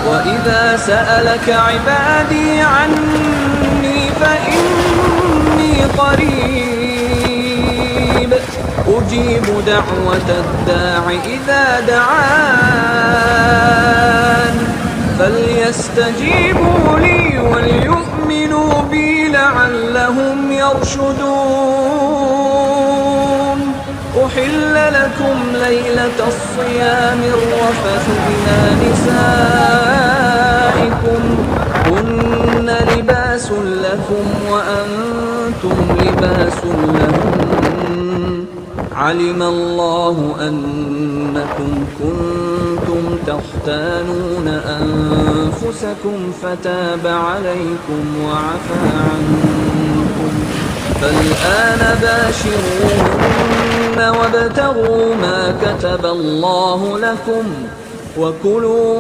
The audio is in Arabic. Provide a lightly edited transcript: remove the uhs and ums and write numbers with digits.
وإذا سألك عبادي عني فإني قريب أجيب دعوة الداع إذا دعان فليستجيبوا لي وليؤمنوا بي لعلهم يرشدون. أحل لكم ليلة الصيام الرفث إلى نسائكم هن لباس لكم وأنتم لباس لهن علم الله أنكم كنتم تختانون أنفسكم فتاب عليكم وعفى عنكم فالآن باشروهن وابتغوا ما كتب الله لكم وكلوا